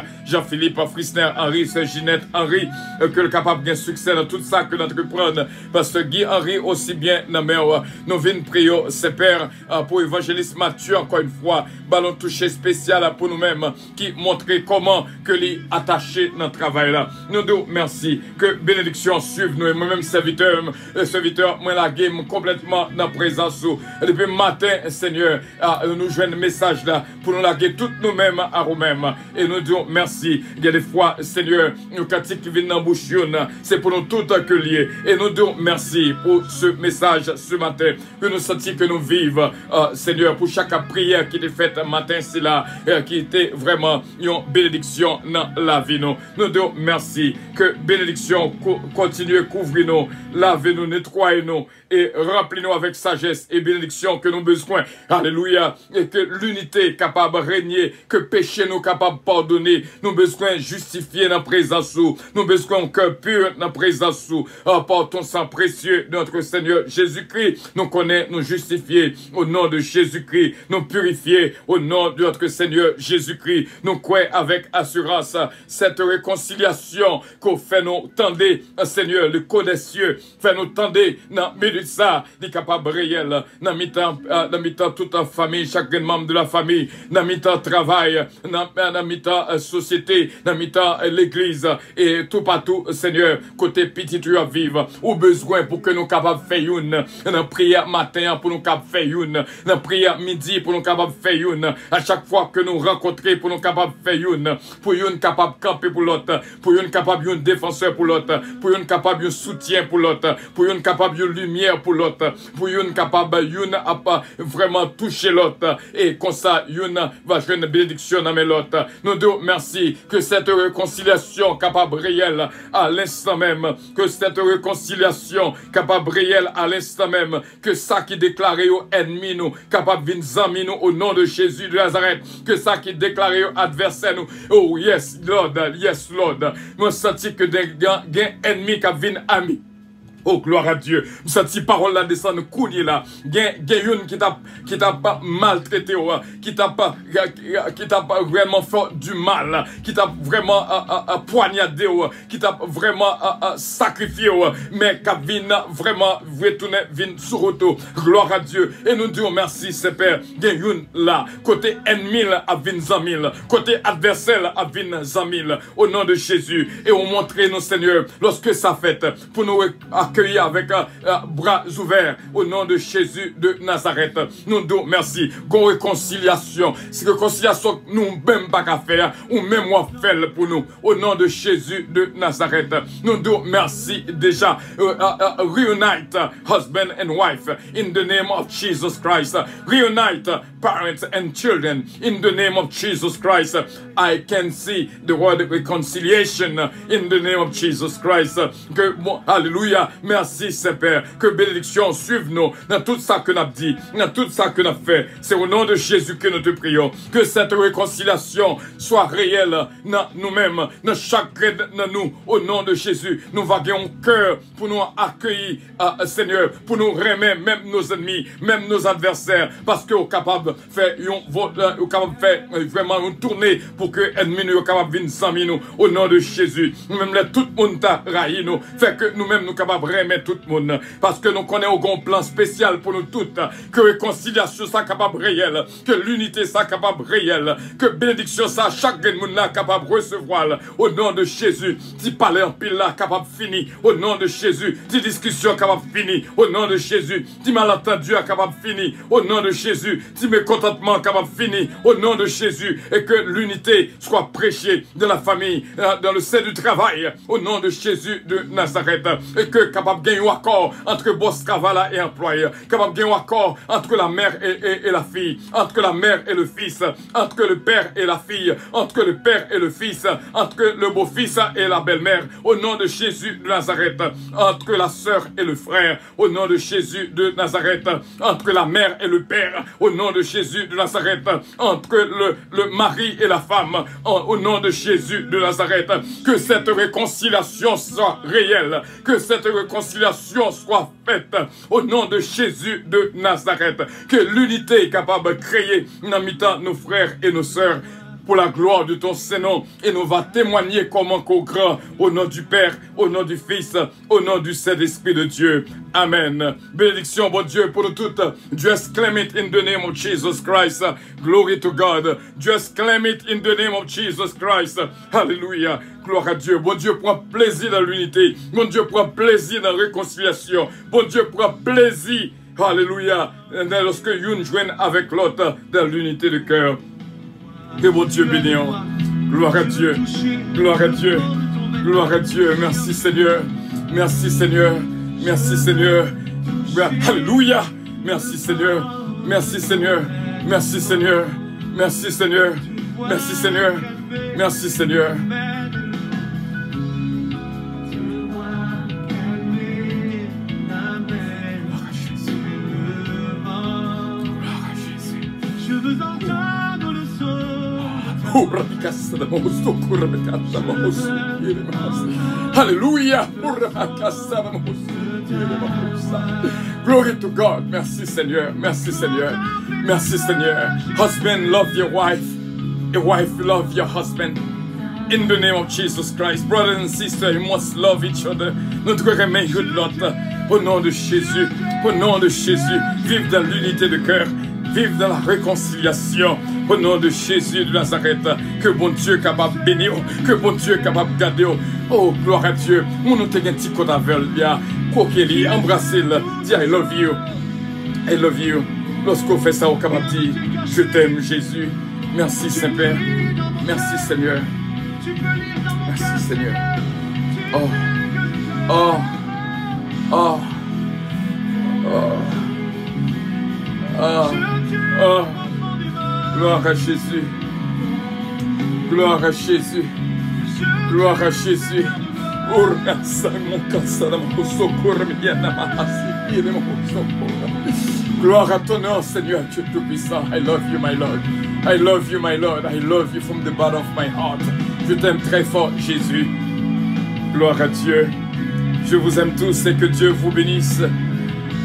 Henri, ce Ginette Henri, que le capable de succès dans tout ça que d'entreprendre. Parce que Guy Henri aussi bien dans mer. Nous venons prier ce Père pour évangéliste Mathieu, encore une fois, ballon touché spécial pour nous-mêmes, qui montrait comment que les attachés dans travail là. Nous disons merci. Que bénédiction suive nous et moi-même serviteur, moi la game complètement dans la présence. Depuis le matin, Seigneur, nous jouons un message là pour nous laguer toutes nous-mêmes à nous-mêmes. Et nous disons merci. Il y a des fois, Seigneur, nous cantiques qui viennent dans la bouche, c'est pour nous tout accueillir. Et nous disons merci pour ce message ce matin. Que nous sentions que nous vivons, Seigneur, pour chaque prière qui était faite matin, c'est là, qui était vraiment une bénédiction dans la vie. Nous disons merci, que bénédiction continue à couvrir nous, lavez-nous, nettoyez-nous et remplis-nous avec sagesse et bénédiction que nous avons besoin. Alléluia. Et que l'unité capable de régner, que péché nous capable de pardonner, nous avons besoin de justifier dans la présence, nous avons besoin d'un cœur pur dans la présence, par ton sang précieux de notre Seigneur Jésus-Christ. Nous connaissons, nous justifier au nom de Jésus-Christ, nous purifier au nom de notre Seigneur Jésus-Christ. Nous croyons avec assurance cette réconciliation qu'on fait nous tendre, Seigneur, le code des cieux, fait nous tendre dans le milieu de ça, des capables réels, dans le mi-temps toute la famille, chaque membre de la famille, dans le mi-temps travail, dans le mi-temps société, dans le mi-temps l'église, et tout partout, Seigneur, côté petit tu as vivre, ou besoin pour que nous capables de faire une, dans prière matin pour nous capables de faire une, dans prière midi pour nous capables de faire une, à chaque fois que nous rencontrons pour nous capables de faire une, pour une capable de camper pour l'autre, pour une capable de défenseur pour l'autre, pour une capable de soutien pour l'autre, pour une capable de lumière pour l'autre, pour une capable de pas vraiment toucher l'autre, et comme ça, une va jouer une bénédiction dans l'autre. Nous disons merci que cette réconciliation capable réelle à l'instant même, que cette réconciliation capable réelle à l'instant même, que ça qui déclarait aux ennemis nous, capable de venir nous au nom de Jésus de Nazareth, que ça qui déclarait aux adversaires nous, oh yes Lord, nous senti que des ennemis qui viennent amis. Oh, gloire à Dieu. Cette parole là descend nous couler là. Gen yon qui t'a pas maltraité, qui t'a pas vraiment fait du mal, qui t'a vraiment poignardé, qui t'a vraiment sacrifié, mais qui vient vraiment retourner sur auto. Gloire à Dieu. Et nous disons merci, Seigneur. Gen yon là, côté ennemi à 20 000, côté adversaire à 20 000, au nom de Jésus. Et on montre nous, Seigneur, lorsque ça fait, pour nous accueillir avec bras ouverts au nom de Jésus de Nazareth. Nous disons merci. Gon réconciliation. C'est réconciliation nous même pas qu'à faire ou même moi faire pour nous au nom de Jésus de Nazareth. Nous disons merci déjà. Reunite husband and wife in the name of Jesus Christ. Reunite parents and children in the name of Jesus Christ. I can see the word reconciliation in the name of Jesus Christ. Que alléluia. Merci, Seigneur, que bénédiction suive nous dans tout ça que nous avons dit, dans tout ça que nous avons fait. C'est au nom de Jésus que nous te prions. Que cette réconciliation soit réelle dans nous-mêmes, dans chacun de nous. Au nom de Jésus, nous vaguons cœur pour nous accueillir, Seigneur, pour nous remettre même nos ennemis, même nos adversaires, parce que nous sommes capables de faire, vraiment nous tourner pour que l'ennemi nous soit capable de venir nous. Au nom de Jésus, nous-mêmes, tout le monde t'a raillé nous, fait que nous-mêmes, nous sommes capables de remettre tout le monde, parce que nous connaissons un plan spécial pour nous toutes, que réconciliation soit capable réelle, que l'unité soit capable réelle, que bénédiction soit chaque monde là capable de recevoir, au nom de Jésus, si parler en pile là capable fini, au nom de Jésus, si discussion capable fini, au nom de Jésus, si malentendu capable fini, au nom de Jésus, si mécontentement capable fini, au nom de Jésus, et que l'unité soit prêchée dans la famille, dans le sein du travail, au nom de Jésus de Nazareth, et que capable de gagner un accord entre boss cavala et employeur, capable de gagner un accord entre la mère et la fille, entre la mère et le fils, entre le père et la fille, entre le père et le fils, entre le beau-fils et la belle-mère, au nom de Jésus de Nazareth, entre la sœur et le frère, au nom de Jésus de Nazareth, entre la mère et le père, au nom de Jésus de Nazareth, entre le mari et la femme, au nom de Jésus de Nazareth, que cette réconciliation soit réelle, que cette réconciliation soit faite au nom de Jésus de Nazareth, que l'unité est capable de créer dans mi-temps nos frères et nos sœurs pour la gloire de ton Saint-Nom, et nous va témoigner comment qu'au grand, au nom du Père, au nom du Fils, au nom du Saint-Esprit de Dieu. Amen. Bénédiction, bon Dieu, pour nous toutes. Just claim it in the name of Jesus Christ. Glory to God. Just claim it in the name of Jesus Christ. Hallelujah. Gloire à Dieu. Bon Dieu prend plaisir dans l'unité. Bon Dieu prend plaisir dans la réconciliation. Bon Dieu prend plaisir. Alléluia. Lorsque une joigne avec l'autre dans l'unité de cœur. Que bon Dieu bénisse. Gloire à Dieu. Gloire à Dieu. Gloire à Dieu. Merci Seigneur. Merci Seigneur. Merci Seigneur. Alléluia. Merci Seigneur. Merci Seigneur. Merci Seigneur. Merci Seigneur. Merci Seigneur. Merci Seigneur. Je veux entendre le son. Alléluia. Glory to God. Merci Seigneur. Merci Seigneur. Merci Seigneur. Husband, love your wife. A wife, love your husband. In the name of Jesus Christ. Brothers and sisters, you must love each other. Nous devons aimer l'autre. Au nom de Jésus. Au nom de Jésus. Vive dans l'unité de cœur. Vive dans la réconciliation. Au nom de Jésus de Nazareth, que bon Dieu est capable de bénir, que bon Dieu est capable de garder. Oh, gloire à Dieu. On nous te un petit côté avec bien. Coquille, embrassez-le. Dis I love you. I love you. Lorsqu'on fait ça, on est capable de dire je t'aime, Jésus. Merci, Saint-Père. Merci, Seigneur. Merci, Seigneur. Oh, oh, oh, oh, oh, oh. Gloire à Jésus. Gloire à Jésus. Gloire à Jésus. Gloire à ton nom, Seigneur, Dieu Tout-Puissant. I love you, my Lord. I love you, my Lord. I love you from the bottom of my heart. Je t'aime très fort, Jésus. Gloire à Dieu. Je vous aime tous et que Dieu vous bénisse.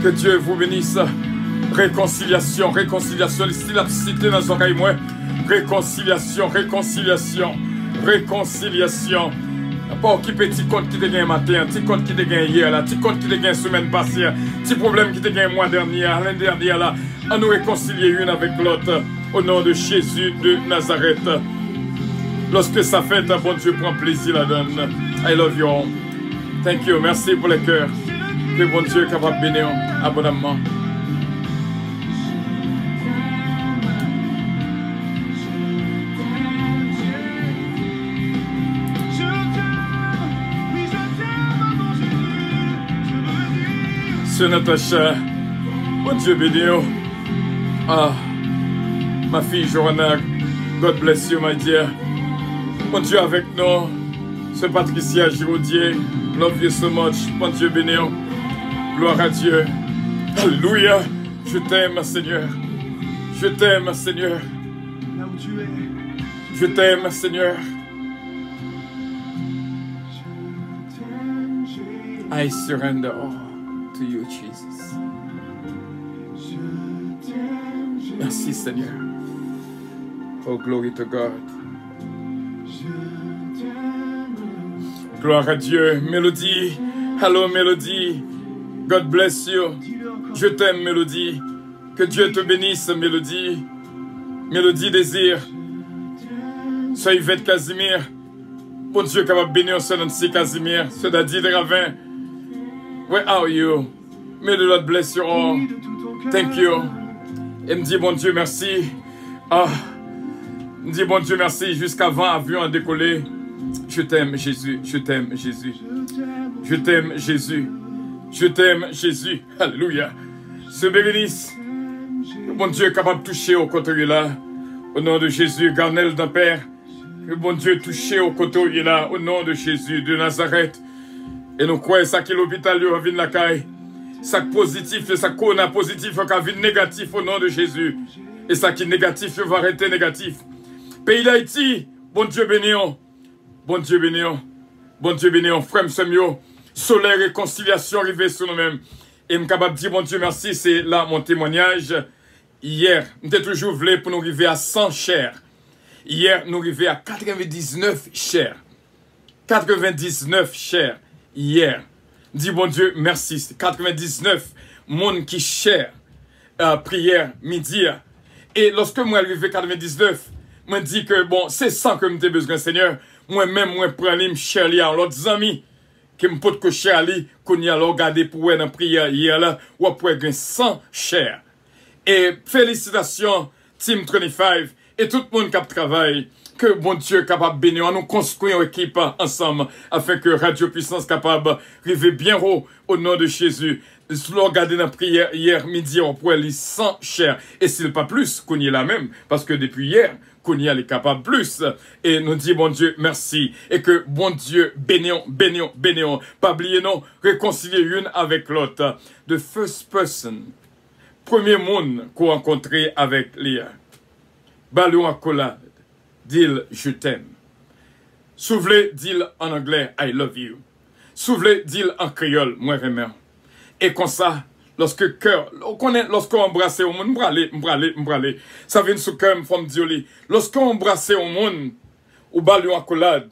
Que Dieu vous bénisse. Réconciliation, réconciliation. Ici, la cité dans l'oreille, moi. Réconciliation, réconciliation, réconciliation. Pas qui petit compte qui te gagne matin, petit compte qui te gagne hier, là, petit compte qui te gagne semaine passée, petit problème qui te gagne mois dernier, l'année dernière, là. À nous réconcilier une avec l'autre. Au nom de Jésus de Nazareth. Lorsque ça fait, bon Dieu prend plaisir là-dedans. I love you all. Thank you. Merci pour les cœurs. Que bon Dieu est capable de bénir abondamment. Sœur Natacha, bon Dieu bénir. Ah, ma fille Johanna, God bless you, my dear. Bon Dieu avec nous. Sœur Patricia Giraudier, love you so much. Bon Dieu bénir. Gloire à Dieu. Alléluia. Je t'aime, Seigneur. Je t'aime, Seigneur. Là où tu es. Je t'aime, Seigneur. I surrender all to you, Jesus. Merci, Seigneur. Oh, glory to God. Gloire à Dieu. Mélodie. Hello, Mélodie. God bless you. Je t'aime, Mélodie. Que Dieu te bénisse, Mélodie. Mélodie Désir. Sois Yvette Casimir. Bon Dieu, capable de bénir ce Nancy Casimir. Ce Daddy de Ravin. Where are you? May the Lord bless you all. Thank you. Et me dit, bon Dieu, merci. Ah. Me dit, bon Dieu, merci. Jusqu'avant avion à décoller. Je t'aime, Jésus. Je t'aime, Jésus. Je t'aime, Jésus. Je t'aime, Jésus. Alléluia. Se bénisse. Bon Dieu est capable de toucher au côté là. Au nom de Jésus, Garnel d'un Père. Que bon Dieu touche au côté là. Au nom de Jésus de Nazareth. Et nous croyons ça qui l'hôpital lui revient la caille. Ça positif et ça corona positif qui vient négatif au nom de Jésus. Et ça qui négatif va arrêter négatif. Pays d'Haïti, bon Dieu bénissons. Bon Dieu bénissons. Bon Dieu bénissons. Frère Semio, soleil réconciliation arrivée sur nous-mêmes. Et je suis capable de dire, bon Dieu merci, c'est là mon témoignage. Hier, nous étions toujours voulu pour nous arriver à 100 chers. Hier, nous arrivons à 99 chers. 99 chers. Hier. Dis bon Dieu, merci. 99 monde qui cher. Prière, midi. Et lorsque moi arrivé à 99, je dis que bon, c'est 100 que j'ai besoin, Seigneur. Moi-même, moi, prends me cher à l'autre ami. Que me peut que cher ali, qu'on y a regardé pour dans prière hier là, ou après 100 cher. Et félicitations, Team 25, et tout le monde qui travaille. Que bon Dieu est capable de bénir, nous construisons une équipe ensemble afin que Radio Puissance capable d'arriver bien haut au nom de Jésus. Nous regardons dans la prière hier midi, on pourrait les 100 chers. Et s'il pas plus, qu'on y est là même, parce que depuis hier, qu'on y est capable plus. Et nous disons, bon Dieu, merci. Et que bon Dieu, bénissons, bénissons, bénissons. Pas oublier non, réconcilier une avec l'autre. The first person, premier monde qu'on rencontré avec Léa. Ballon accolade. Dis-le, je t'aime. Soufflez, dis-le en anglais, I love you. Soufflez, dis-le en créole, moi vraiment. Et comme ça, lorsque cœur, lorsqu'on embrasse au monde, m'bralé, ça vient sous cœur, m'femme dioli. Lorsqu'on embrasse au monde, ou ballon accolade,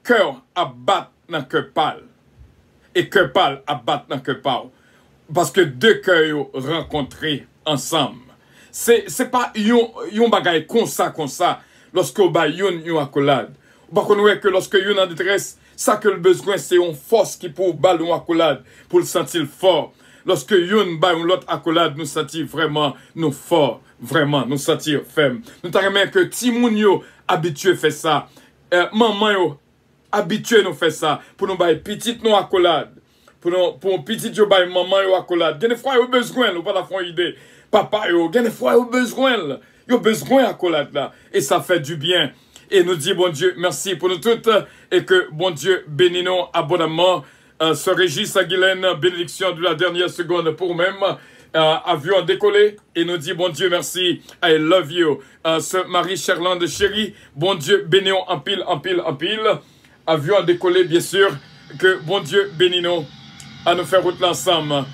cœur abat dans cœur pâle. Et cœur pâle abat dans cœur pâle. Parce que deux cœurs rencontrés ensemble. C'est pas yon bagay comme ça. Lorsque vous avez une accolade, vous connaissez que lorsque vous êtes en détresse, ça que le besoin, c'est une force qui peut battre une accolade pour le sentir fort. Lorsque vous avez une autre accolade, nous sentons vraiment nous forts, vraiment nous sentons fermes. Nous avons que Timounio habitué fait ça, maman yo habitué nous fait ça, pour nous bailler petite nous accolade, pour petite yo bailler maman yo accolade. Des fois vous besoin, nous pas la fond idée. Papa yo, des fois vous besoin. Yo besoin accolade là. Et ça fait du bien. Et nous dit bon Dieu, merci pour nous toutes. Et que bon Dieu bénisse nous abondamment. Ce Régis Aguilène, bénédiction de la dernière seconde pour même. Avion décollé. Et nous dit bon Dieu, merci. I love you. Ce Marie-Charlande chérie. Bon Dieu bénisse en pile. Avion décollé, bien sûr. Que bon Dieu bénisse nous. à nous faire route l'ensemble.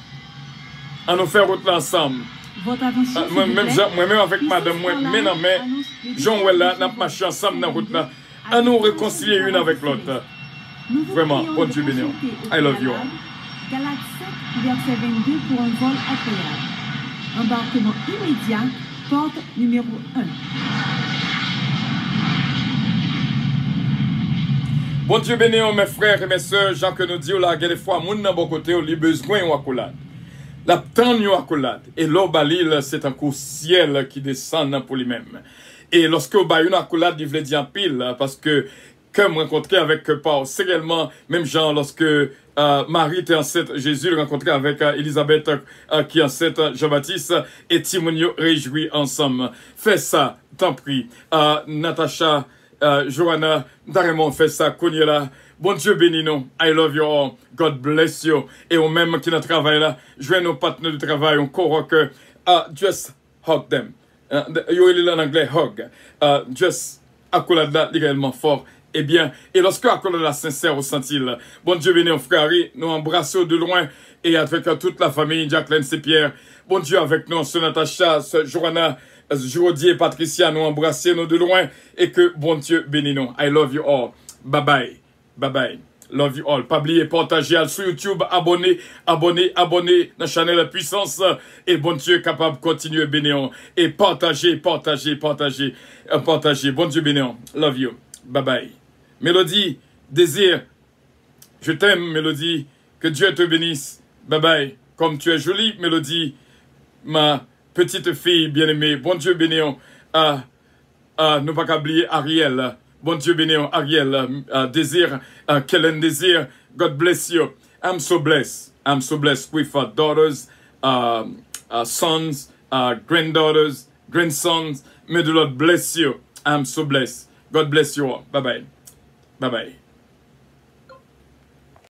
À nous faire route l'ensemble. Votre attention, Moi-même avec madame, moi-même, mais Jean là, nous marchons ensemble dans la route là. À nous réconcilier une avec l'autre. Vraiment, bon Dieu béni. I love you. Galates 7, verset 22 pour un vol agréable. Embarquement immédiat, porte numéro 1. Bon Dieu béni, mes frères et mes sœurs, Jean que nous disons là, des fois, moun nan bon côté, il a besoin de accolade. La temps de accolade. Et l'eau balil, c'est un coup ciel qui descend pour lui-même. Et lorsque vous avez une accolade, il veut dire en pile, parce que, comme rencontré avec Paul, c'est réellement, même Jean, lorsque Marie était enceinte, Jésus le rencontré avec Élisabeth, qui est enceinte Jean-Baptiste, et Timonio réjouit ensemble. Fais ça, t'en prie. Natacha, Johanna, Daremon, fais ça, Konyela. Bon Dieu bénis nous. I love you all. God bless you. Et au même qui nous travaille là, joignez nos partenaires de travail, on coworker. Just hug them. You will en anglais hug. Just accolade là réellement fort. Eh bien, et lorsque accolade la sincère au sentil, bon Dieu bénis nos frères, nous embrassons de loin et avec toute la famille, Jacqueline Pierre. Bon Dieu avec nous, ce Natacha, ce Johanna, Jody et Patricia, nous embrassons nous de loin et que bon Dieu bénis nous. I love you all. Bye bye. Bye bye. Love you all. Pas oublier, partager sur YouTube, abonnez dans la chaîne La Puissance. Et bon Dieu capable de continuer à bénir. Et partager. Bon Dieu bénir. Love you. Bye bye. Mélodie, désir. Je t'aime, Mélodie. Que Dieu te bénisse. Bye bye. Comme tu es jolie, Mélodie. Ma petite fille bien-aimée. Bon Dieu bénir. Ne pas oublier Ariel. Bon Dieu béni, Ariel, Désir, Kellen Désir, God bless you. I'm so blessed with daughters, sons, granddaughters, grandsons. May the Lord bless you. I'm so blessed. God bless you all. Bye bye. Bye bye.